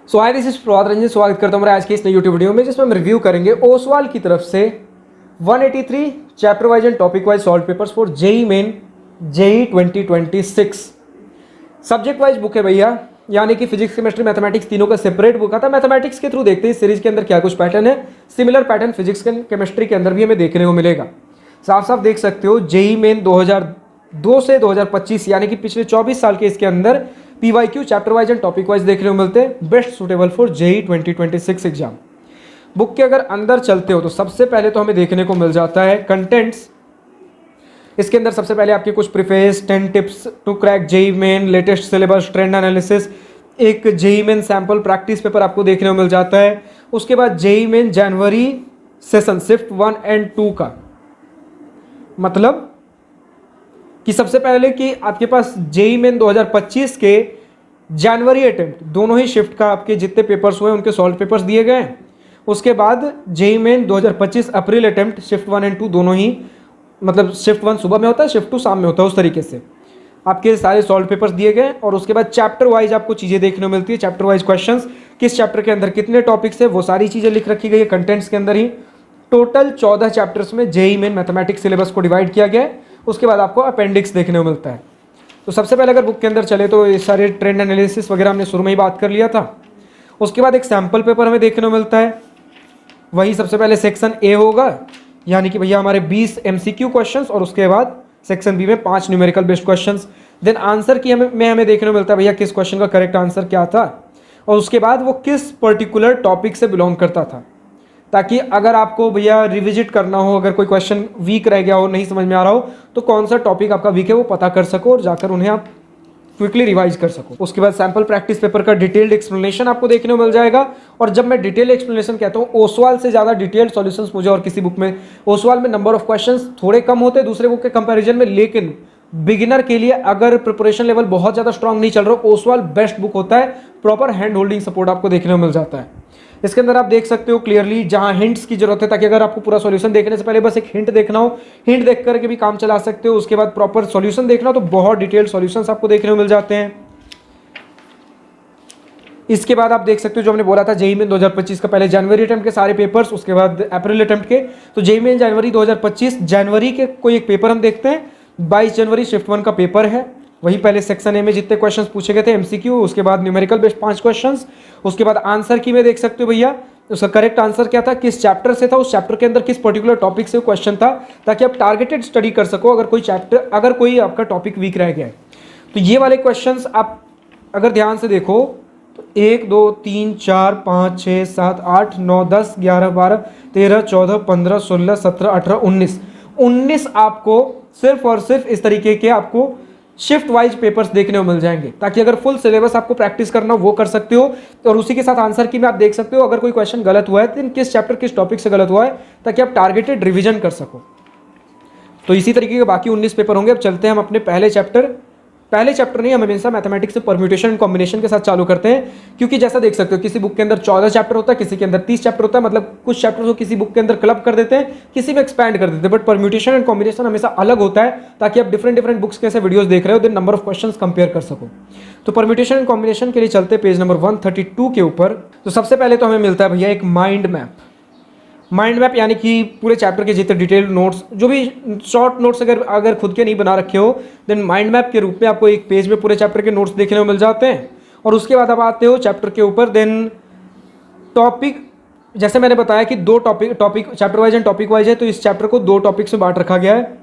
So hi, this is Prabhat Ranjan. स्वागत करता हूँ मेरे आज की इस नई यूट्यूब वीडियो में, जिसमें हम रिव्यू करेंगे ओसवाल की तरफ से 183 chapter wise and topic wise solved papers for JEE Main JEE 2026। Subject wise book है भैया, यानी कि फिजिक्स केमिस्ट्री मैथमेटिक्स तीनों का सेपरेट बुक आता है। मैथमेटिक्स के थ्रू देखते हैं इस सीरीज के अंदर क्या कुछ पैटर्न है। सिमिलर पैटर्न फिजिक्स केमिस्ट्री के अंदर भी हमें देखने को मिलेगा। साफ साफ देख सकते हो, जेई मेन 2002 से 2025 यानी कि पिछले 24 साल के इसके अंदर PYQ chapter wise and topic wise देखने को मिलते हैं, best suitable for JEE 2026 exam. Book के अगर अंदर चलते हो तो सबसे पहले तो हमें देखने को मिल जाता है कंटेंट्स। इसके अंदर सबसे पहले आपके कुछ preface, 10 tips to crack JEE Main, latest syllabus, trend analysis, एक JEE Main sample practice paper आपको देखने को मिल जाता है। उसके बाद जेई मेन जनवरी सेशन शिफ्ट 1 एंड 2 का मतलब कि सबसे पहले कि आपके पास जेई मेन 2025 के जनवरी अटेम्प्ट दोनों ही शिफ्ट का आपके जितने पेपर्स हुए उनके सॉल्व पेपर्स दिए गए। उसके बाद JEE Main 2025 April attempt shift 1 and 2 दोनों ही, मतलब शिफ्ट 1 सुबह में होता है, शिफ्ट 2 शाम में होता है, उस तरीके से आपके सारे सॉल्व पेपर्स दिए गए। और उसके बाद चैप्टर वाइज आपको चीज़ें देखने को मिलती है, चैप्टर वाइज क्वेश्चंस, किस चैप्टर के अंदर कितने टॉपिक्स है वो सारी चीज़ें लिख रखी गई है कंटेंट्स के अंदर ही। टोटल 14 चैप्टर्स में जेई मेन मैथमेटिक्स सिलेबस को डिवाइड किया गया है। उसके बाद आपको अपेंडिक्स देखने को मिलता है। तो सबसे पहले अगर बुक के अंदर चले तो ये सारे ट्रेंड एनालिसिस वगैरह हमने शुरू में ही बात कर लिया था। उसके बाद एक सैम्पल पेपर हमें देखने को मिलता है। वही सबसे पहले सेक्शन ए होगा, यानी कि भैया हमारे 20 एमसीक्यू क्वेश्चंस, और उसके बाद सेक्शन बी में 5 numerical based questions. Then answer key हमें देखने को मिलता है भैया किस क्वेश्चन का करेक्ट आंसर क्या था, और उसके बाद वो किस पर्टिकुलर टॉपिक से बिलोंग करता था, ताकि अगर आपको भैया रिविजिट करना हो, अगर कोई क्वेश्चन वीक रह गया हो, नहीं समझ में आ रहा हो, तो कौन सा टॉपिक आपका वीक है वो पता कर सको और जाकर उन्हें आप क्विकली रिवाइज कर सको। उसके बाद सैंपल प्रैक्टिस पेपर का डिटेल्ड एक्सप्लेनेशन आपको देखने को मिल जाएगा। और जब मैं डिटेल एक्सप्लेनेशन कहता हूँ, ओसवाल से ज़्यादा डिटेल्ड सॉल्यूशंस मुझे और किसी बुक में, ओसवाल में नंबर ऑफ क्वेश्चंस थोड़े कम होते हैं दूसरे बुक के कंपैरिजन में, लेकिन बिगिनर के लिए अगर प्रिपरेशन लेवल बहुत ज़्यादा स्ट्रांग नहीं चल रहा, ओसवाल बेस्ट बुक होता है। प्रॉपर हैंड होल्डिंग सपोर्ट आपको देखने को मिल जाता है। इसके अंदर आप देख सकते हो क्लियरली जहां हिंट्स की जरूरत है, ताकि अगर आपको पूरा सॉल्यूशन देखने से पहले बस एक हिंट देखना हो, हिंट देख करके भी काम चला सकते हो। उसके बाद प्रॉपर सॉल्यूशन देखना हो तो बहुत डिटेल्ड सॉल्यूशंस आपको देखने को मिल जाते हैं। इसके बाद आप देख सकते हो जो हमने बोला था जेई मेन 2025 का, पहले जनवरी अटेम्प्ट के सारे पेपर्स, उसके बाद अप्रैल अटेम्प्ट के। तो जेई मेन जनवरी 2025 जनवरी के कोई एक पेपर हम देखते हैं। 22 जनवरी शिफ्ट 1 का पेपर है। वही पहले सेक्शन ए में जितने क्वेश्चंस पूछे गए थे एमसीक्यू, उसके बाद न्यूमेरिकल बेस्ड 5 क्वेश्चंस। उसके बाद आंसर की में देख सकते हो भैया उसका करेक्ट आंसर क्या था, किस चैप्टर से था, उस चैप्टर के अंदर किस पर्टिकुलर टॉपिक से क्वेश्चन था, ताकि आप टारगेटेड स्टडी कर सको अगर कोई आपका टॉपिक वीक रह गया है। तो ये वाले क्वेश्चंस आप अगर ध्यान से देखो तो 1 2 3 4 5 6 7 8 9 10 11 12 13 14 15 16 17 18 19 आपको सिर्फ और सिर्फ इस तरीके के आपको शिफ्ट वाइज पेपर्स देखने को मिल जाएंगे, ताकि अगर फुल सिलेबस आपको प्रैक्टिस करना हो वो कर सकते हो। और उसी के साथ आंसर की में आप देख सकते हो अगर कोई क्वेश्चन गलत हुआ है तो किस चैप्टर किस टॉपिक से गलत हुआ है, ताकि आप टारगेटेड रिवीजन कर सको। तो इसी तरीके के बाकी 19 पेपर होंगे। अब चलते हैं हम अपने पहले चैप्टर नहीं, हम हमेशा मैथमेटिक्स से परम्यूटेशन एंड कॉम्बिनेशन के साथ चालू करते हैं, क्योंकि जैसा देख सकते हो किसी बुक के अंदर 14 चैप्टर होता है, किसी के अंदर 30 चैप्टर होता है। मतलब कुछ चैप्टर को किसी बुक के अंदर क्लब कर देते हैं, किसी में एक्सपैंड कर देते हैं, बट परम्यूटेशन एंड कॉम्बिनेशन हमेशा अलग होता है, ताकि आप डिफरेंट बुक्स के ऐसे वीडियोस देख रहे हो, then number of questions compare कर सको। तो परम्यूटेशन एंड कॉम्बिनेशन के लिए चलते पेज नंबर 132 के ऊपर। तो सबसे पहले तो हमें मिलता है भैया एक माइंड मैप, यानी कि पूरे चैप्टर के जितने डिटेल्ड नोट्स, जो भी शॉर्ट नोट्स अगर खुद के नहीं बना रखे हो, देन माइंड मैप के रूप में आपको एक पेज में पूरे चैप्टर के नोट्स देखने को मिल जाते हैं। और उसके बाद आप आते हो चैप्टर के ऊपर, देन टॉपिक, जैसे मैंने बताया कि 2 topic chapter wise and topic wise है, तो इस चैप्टर को 2 टॉपिक्स में बांट रखा गया है।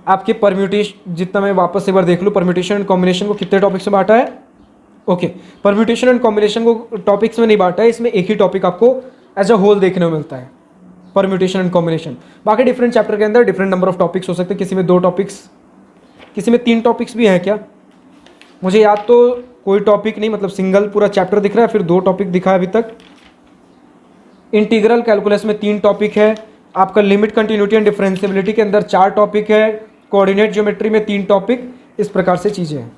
आपके परम्यूटेशन, जितना मैं वापस एक बार देख लूँ, परम्यूटेशन एंड कॉम्बिनेशन को कितने टॉपिक्स में बांटा है। ओके, परम्यूटेशन एंड कॉम्बिनेशन को टॉपिक्स में नहीं बांटा है, इसमें एक ही टॉपिक आपको एज अ होल देखने को मिलता है, परम्यूटेशन एंड कॉम्बिनेशन। बाकी डिफरेंट चैप्टर के अंदर डिफरेंट नंबर ऑफ टॉपिक्स हो सकते हैं, किसी में 2 टॉपिक्स, किसी में 3 टॉपिक्स भी हैं क्या, मुझे याद तो कोई टॉपिक नहीं, मतलब सिंगल पूरा चैप्टर दिख रहा है, फिर 2 टॉपिक दिखा है अभी तक। इंटीग्रल कैलकुलस में 3 टॉपिक है, आपका लिमिट कंटिन्यूटी एंड डिफरेंशिएबिलिटी के अंदर 4 टॉपिक है, कोऑर्डिनेट ज्योमेट्री में 3 टॉपिक, इस प्रकार से चीज़ें हैं।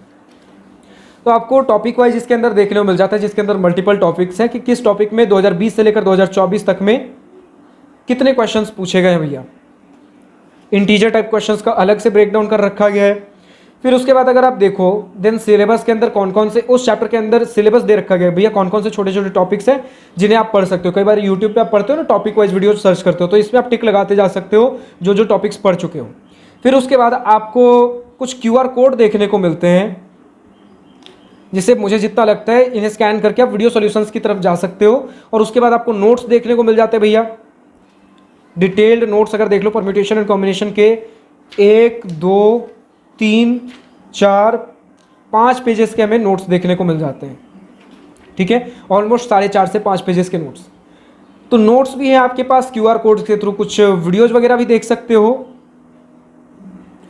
तो आपको टॉपिक वाइज इसके अंदर देखने को मिल जाता है, जिसके अंदर मल्टीपल टॉपिक्स हैं कि किस टॉपिक में 2020 से लेकर 2024 तक में कितने क्वेश्चंस पूछे गए हैं भैया। इंटीजर टाइप क्वेश्चंस का अलग से ब्रेकडाउन कर रखा गया है। फिर उसके बाद अगर आप देखो देन सिलेबस के अंदर कौन कौन से उस चैप्टर के अंदर सिलेबस दे रखा गया भैया, कौन कौन से छोटे छोटे टॉपिक्स हैं जिन्हें आप पढ़ सकते हो। कई बार यूट्यूब पे आप पढ़ते हो ना, टॉपिक वाइज वीडियो सर्च करते हो, तो इसमें आप टिक लगाते जा सकते हो जो जो टॉपिक्स पढ़ चुके हो। फिर उसके बाद आपको कुछ QR कोड देखने को मिलते हैं, जिसे मुझे जितना लगता है इन्हें स्कैन करके आप वीडियो सॉल्यूशंस की तरफ जा सकते हो। और उसके बाद आपको नोट्स देखने को मिल जाते हैं भैया, डिटेल्ड नोट्स अगर देख लो परम्यूटेशन एंड कॉम्बिनेशन के 1 2 3 4 5 पेजेस के हमें नोट्स देखने को मिल जाते हैं। ठीक है, ऑलमोस्ट 4.5 से 5 पेजेस के नोट्स। तो नोट्स भी हैं आपके पास, QR कोड के थ्रू कुछ वीडियोज वगैरह भी देख सकते हो।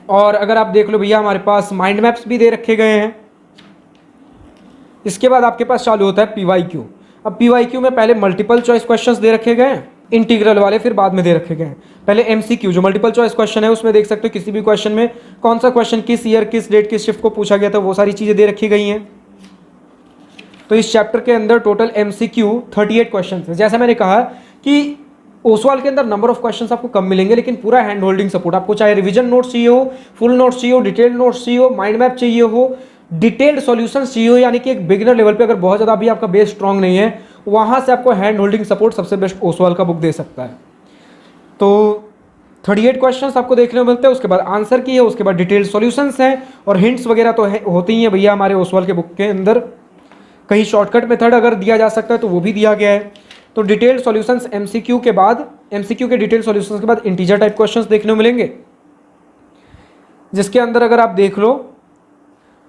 और अगर आप देख लो भैया हमारे पास माइंड मैप्स भी दे रखे गए हैं। इसके बाद आपके पास चालू होता है PYQ। अब PYQ में पहले मल्टीपल चॉइस क्वेश्चंस दे रखे गए हैं, इंटीग्रल वाले फिर बाद में दे रखे गए हैं। पहले MCQ जो मल्टीपल चॉइस क्वेश्चन है उसमें देख सकते हो किसी भी क्वेश्चन में कौन सा क्वेश्चन किस ईयर किस डेट किस शिफ्ट को पूछा गया था, वो सारी चीजें दे रखी गई हैं। तो इस चैप्टर के अंदर टोटल MCQ 38 क्वेश्चन है। जैसा मैंने कहा कि ओसवाल के अंदर नंबर ऑफ क्वेश्चंस आपको कम मिलेंगे, लेकिन पूरा हैंड होल्डिंग सपोर्ट आपको, चाहे रिवीजन नोट्स चाहिए हो, फुल नोट्स चाहिए हो, डिटेल्ड नोट्स चाहिए हो, माइंड मैप चाहिए हो, डिटेल्ड सॉल्यूशंस चाहिए हो, यानी कि एक बिगिनर लेवल पे अगर बहुत ज़्यादा भी आपका बेस स्ट्रांग नहीं है, वहाँ से आपको हैंड होल्डिंग सपोर्ट सबसे बेस्ट ओसवाल का बुक दे सकता है। तो 38 क्वेश्चंस आपको देखने को मिलते हैं, उसके बाद आंसर की है, उसके बाद डिटेल्ड सॉल्यूशंस हैं और हिंट्स वगैरह तो होती ही है भैया हमारे ओसवाल के बुक के अंदर। कहीं शॉर्टकट मेथड अगर दिया जा सकता है तो वो भी दिया गया है। तो डिटेल्ड सॉल्यूशंस MCQ के बाद, MCQ के डिटेल्ड सॉल्यूशंस के बाद इंटीजर टाइप क्वेश्चंस देखने को मिलेंगे, जिसके अंदर अगर आप देख लो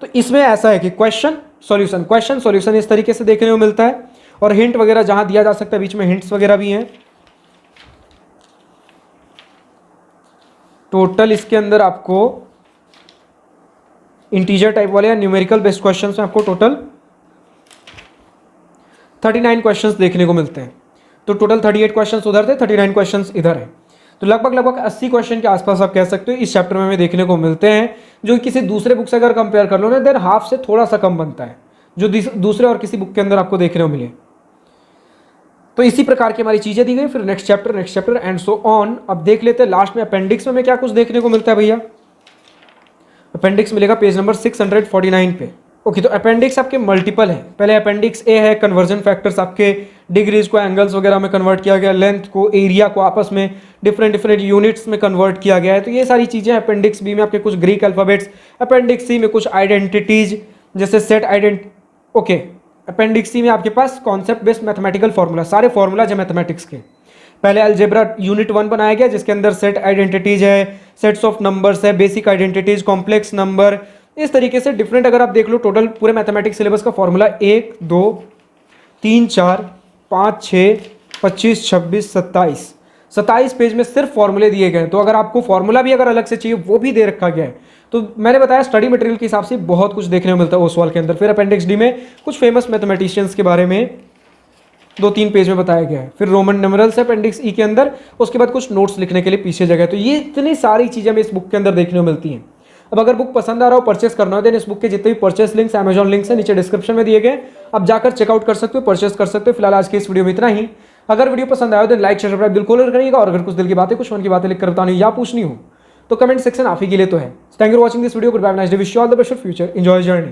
तो इसमें ऐसा है कि क्वेश्चन सॉल्यूशन इस तरीके से देखने को मिलता है। और हिंट वगैरह जहां दिया जा सकता है, बीच में हिंट्स वगैरह भी हैं। टोटल इसके अंदर आपको इंटीजर टाइप वाले या न्यूमेरिकल बेस्ड क्वेश्चंस में आपको टोटल 39 क्वेश्चंस देखने को मिलते हैं। तो टोटल 38 क्वेश्चंस उधर थे, 39 क्वेश्चंस इधर है। तो लगभग 80 क्वेश्चन के आसपास आप कह सकते हो इस चैप्टर में हमें देखने को मिलते हैं, जो किसी दूसरे बुक से अगर कंपेयर कर लो ना, देन हाफ से थोड़ा सा कम बनता है जो दूसरे और किसी बुक के अंदर आपको देखने को मिले। तो इसी प्रकार की हमारी चीजें दी गई। फिर next chapter and so on. अब देख लेते हैं लास्ट में अपेंडिक्स में हमें क्या कुछ देखने को मिलता है भैया। अपेंडिक्स मिलेगा पेज नंबर 649 पे। ओके, तो अपेंडिक्स आपके मल्टीपल है। पहले अपेंडिक्स ए है, कन्वर्जन फैक्टर्स आपके डिग्रीज को एंगल्स वगैरह में कन्वर्ट किया गया, लेंथ को एरिया को आपस में डिफरेंट यूनिट्स में कन्वर्ट किया गया है। तो ये सारी चीज़ें अपेंडिक्स बी में आपके कुछ ग्रीक अल्फाबेट्स, अपेंडिक्स सी में कुछ आइडेंटिटीज जैसे सेट ओके, अपेंडिक्स सी में आपके पास कॉन्सेप्ट बेस्ड मैथमेटिकल फॉर्मूला, सारे फॉर्मूलाज है मैथमेटिक्स के। पहले अलजेब्रा यूनिट 1 बनाया गया जिसके अंदर सेट आइडेंटिटीज है, सेट्स ऑफ नंबर्स है, बेसिक आइडेंटिटीज, कॉम्प्लेक्स नंबर, इस तरीके से डिफरेंट। अगर आप देख लो टोटल पूरे मैथमेटिक्स सिलेबस का फॉर्मूला 1 2 3 4 5 6 25 26 27 पेज में सिर्फ फॉर्मूले दिए गए हैं। तो अगर आपको फॉर्मूला भी अगर अलग से चाहिए वो भी दे रखा गया है। तो मैंने बताया स्टडी मटेरियल के हिसाब से बहुत कुछ देखने को मिलता है ओसवाल के अंदर। फिर अपेंडिक्स डी में कुछ फेमस मैथमेटिशियंस के बारे में 2-3 पेज में बताया गया है। फिर रोमन न्यूमेरल्स है अपेंडिक्स ई के अंदर, उसके बाद कुछ नोट्स लिखने के लिए पीछे जगह। तो ये इतनी सारी चीज़ें हमें इस बुक के अंदर देखने को मिलती हैं। अब अगर बुक पसंद आ रहा हो, परचेस करना हो, देन इस बुक के जितने भी परचेस लिंक्स अमेजॉन लिंक्स है नीचे डिस्क्रिप्शन में दिए गए, आप जाकर चेकआउट कर सकते हो, परचेस कर सकते हो। फिलहाल आज के इस वीडियो में इतना ही। अगर वीडियो पसंद आया हो देन लाइक शेयर सब्सक्राइब बिल्कुल करिएगा। और अगर कुछ दिल की बातें, कुछ मन की बातें लिखकर बतानी या पूछनी हो तो कमेंट सेक्शन आप ही के लिए तो है। Thank you for watching this video. Goodbye, nice day, wish you all the best for future, enjoy journey.